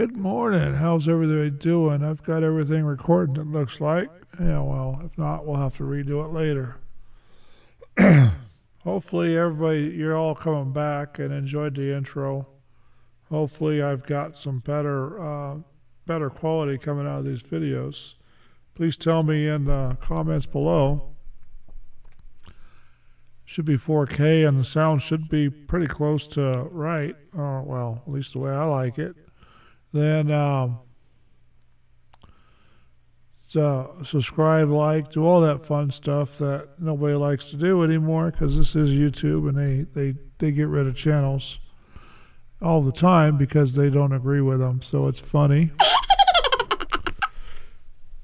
Good morning. How's everybody doing? I've got everything recorded, it looks like. Yeah, well, if not, we'll have to redo it later. Hopefully, everybody, you're all coming back and enjoyed the intro. Hopefully, I've got some better quality coming out of these videos. Please tell me in the comments below. Should be 4K and the sound should be pretty close to right. Well, at least the way I like it. Then subscribe, like, do all that fun stuff that nobody likes to do anymore because this is YouTube and they get rid of channels all the time because they don't agree with them. So it's funny.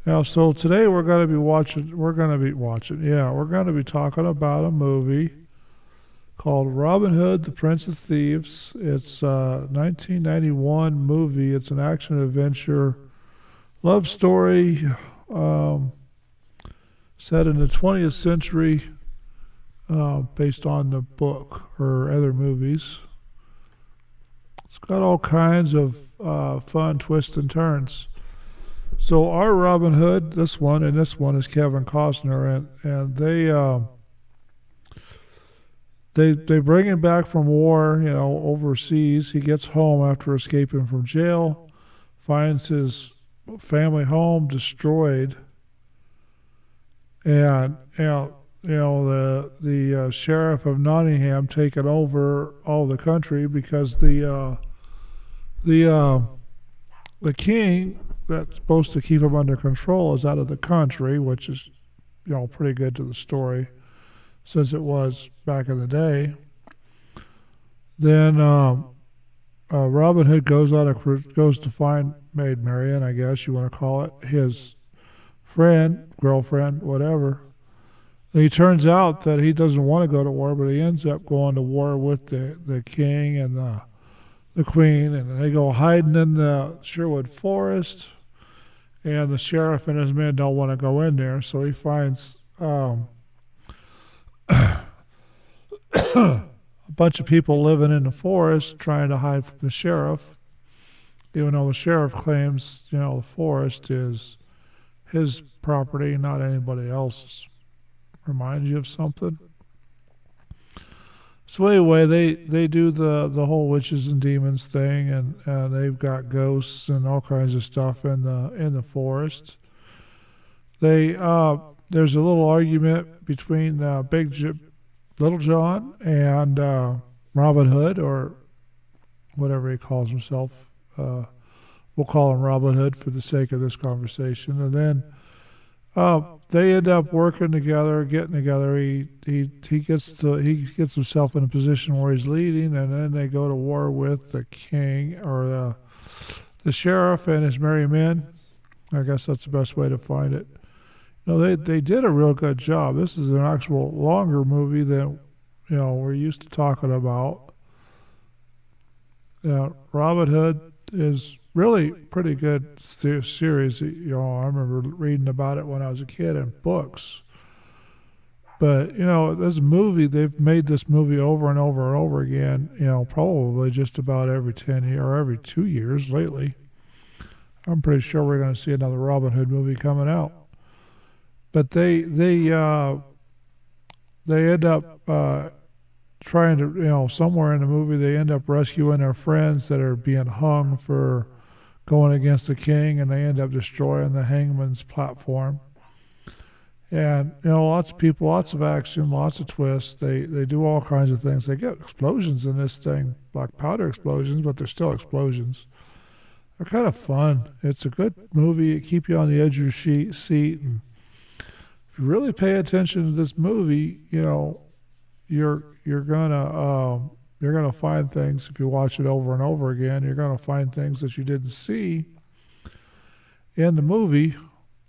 Now, so today we're going to be talking about a movie called Robin Hood, the Prince of Thieves. It's a 1991 movie. It's an action-adventure love story set in the 20th century based on the book or other movies. It's got all kinds of fun twists and turns. So our Robin Hood, this one is Kevin Costner, and they bring him back from war, overseas. He gets home after escaping from jail, finds his family home destroyed, and the Sheriff of Nottingham taken over all the country because the king that's supposed to keep him under control is out of the country, which is pretty good to the story since it was back in the day. Then Robin Hood goes to find Maid Marian, I guess you want to call it, his friend, girlfriend, whatever. And he turns out that he doesn't want to go to war, but he ends up going to war with the king and the queen, and they go hiding in the Sherwood Forest. And the sheriff and his men don't want to go in there, so he finds a bunch of people living in the forest trying to hide from the sheriff, even though the sheriff claims, the forest is his property, not anybody else's. Reminds you of something? So anyway, they do the whole witches and demons thing, and they've got ghosts and all kinds of stuff in the forest. There's a little argument between Little John and Robin Hood, or whatever he calls himself. We'll call him Robin Hood for the sake of this conversation. And then they end up working together, getting together. He gets himself in a position where he's leading, and then they go to war with the king or the sheriff and his merry men. I guess that's the best way to find it. They did a real good job. This is an actual longer movie than we're used to talking about. Robin Hood is really pretty good series. I remember reading about it when I was a kid in books. But this movie, they've made this movie over and over and over again. Probably just about every 10 years or every 2 years lately. I'm pretty sure we're going to see another Robin Hood movie coming out. But they end up trying to, somewhere in the movie, they end up rescuing their friends that are being hung for going against the king, and they end up destroying the hangman's platform. And, lots of people, lots of action, lots of twists. They do all kinds of things. They get explosions in this thing, black powder explosions, but they're still explosions. They're kind of fun. It's a good movie. It keeps you on the edge of your seat. And if you really pay attention to this movie, you're gonna find things. If you watch it over and over again, you're gonna find things that you didn't see in the movie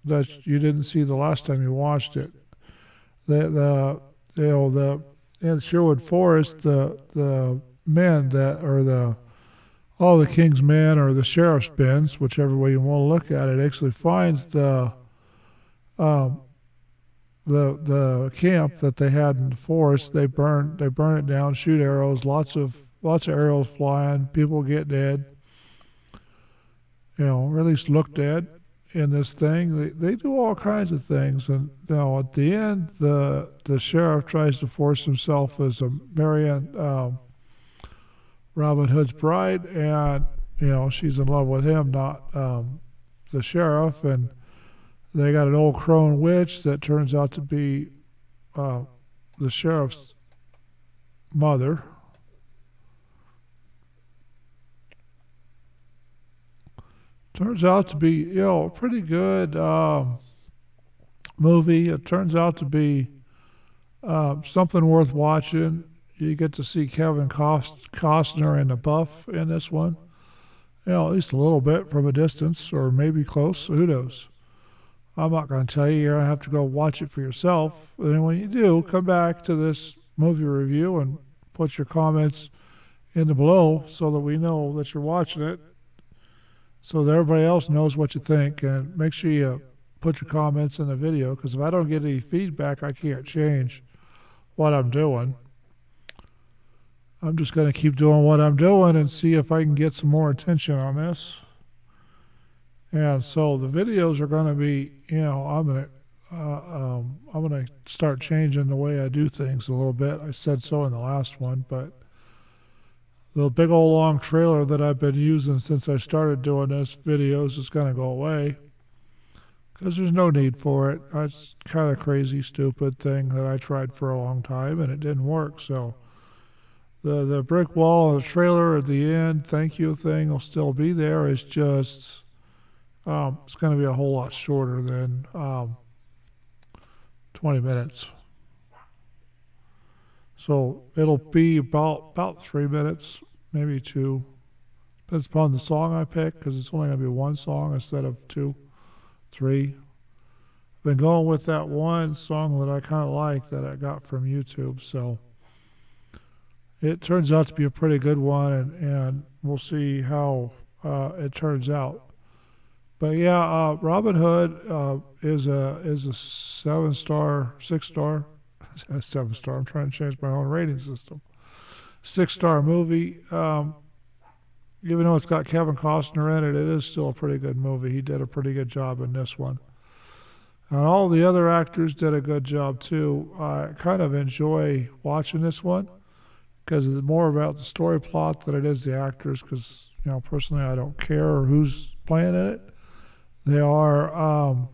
that you didn't see the last time you watched it. In Sherwood Forest, the men that are all the king's men or the sheriff's men, whichever way you want to look at it, actually finds the camp that they had in the forest. They burn it down, shoot arrows, lots of arrows flying, people get dead. or at least looked at in this thing. They do all kinds of things, and at the end, the sheriff tries to force himself as a Marian, Robin Hood's bride, and she's in love with him, not the sheriff, and they got an old crone witch that turns out to be uh, the sheriff's mother. Turns out to be, a pretty good movie. It turns out to be something worth watching. You get to see Kevin Costner and the Buff in this one. At least a little bit from a distance, or maybe close. Who knows? I'm not going to tell you. You're going to have to go watch it for yourself. And when you do, come back to this movie review and put your comments in the below so that we know that you're watching it, so that everybody else knows what you think. And make sure you put your comments in the video, because if I don't get any feedback, I can't change what I'm doing. I'm just going to keep doing what I'm doing and see if I can get some more attention on this. And so the videos are going to be, I'm going to start changing the way I do things a little bit. I said so in the last one, but the big old long trailer that I've been using since I started doing this videos is going to go away, because there's no need for it. It's kind of crazy, stupid thing that I tried for a long time and it didn't work. So the brick wall and the trailer at the end, thank you thing will still be there. It's just it's going to be a whole lot shorter than 20 minutes. So it'll be about 3 minutes, maybe 2. Depends upon the song I pick, because it's only going to be one song instead of 2, 3. I've been going with that one song that I kind of like that I got from YouTube. So it turns out to be a pretty good one, and we'll see how it turns out. But yeah, Robin Hood is a 7-star, 6-star, 7-star. I'm trying to change my own rating system. 6-star movie. Even though it's got Kevin Costner in it, it is still a pretty good movie. He did a pretty good job in this one. And all the other actors did a good job too. I kind of enjoy watching this one, because it's more about the story plot than it is the actors, because, personally I don't care who's playing in it. They are,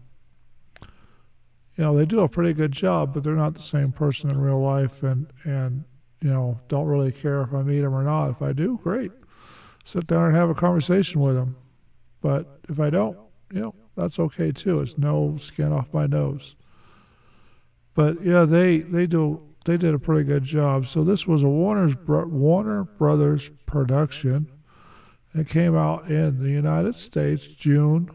they do a pretty good job, but they're not the same person in real life, and don't really care if I meet them or not. If I do, great. Sit down and have a conversation with them. But if I don't, that's okay too. It's no skin off my nose. But yeah, they did a pretty good job. So this was a Warner Brothers production. It came out in the United States June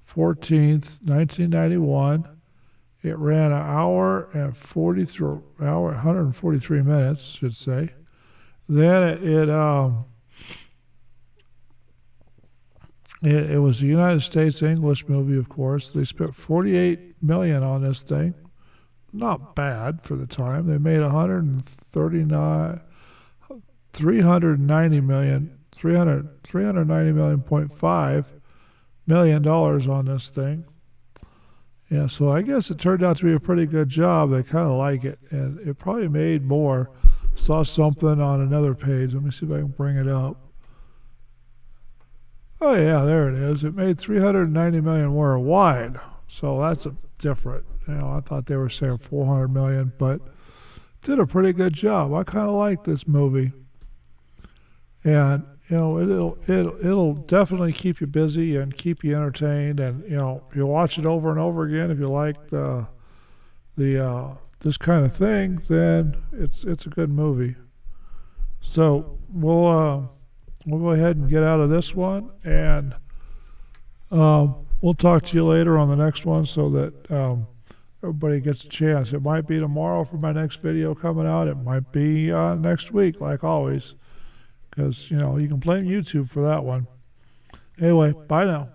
14th, 1991. It ran an hour and 143 minutes, should say. Then it was a United States English movie, of course. They spent $48 million on this thing. Not bad for the time. They made $390.5 million on this thing. Yeah, so I guess it turned out to be a pretty good job. They kind of like it, and it probably made more. Saw something on another page. Let me see if I can bring it up. Oh yeah, there it is. It made $390 million worldwide. So that's different. I thought they were saying $400 million, but did a pretty good job. I kind of like this movie, and it'll definitely keep you busy and keep you entertained, and you'll watch it over and over again. If you like the this kind of thing, then it's a good movie. So we'll go ahead and get out of this one, and we'll talk to you later on the next one, so that everybody gets a chance. It might be tomorrow for my next video coming out. It might be next week, like always, because you can blame YouTube for that one. Anyway, bye now.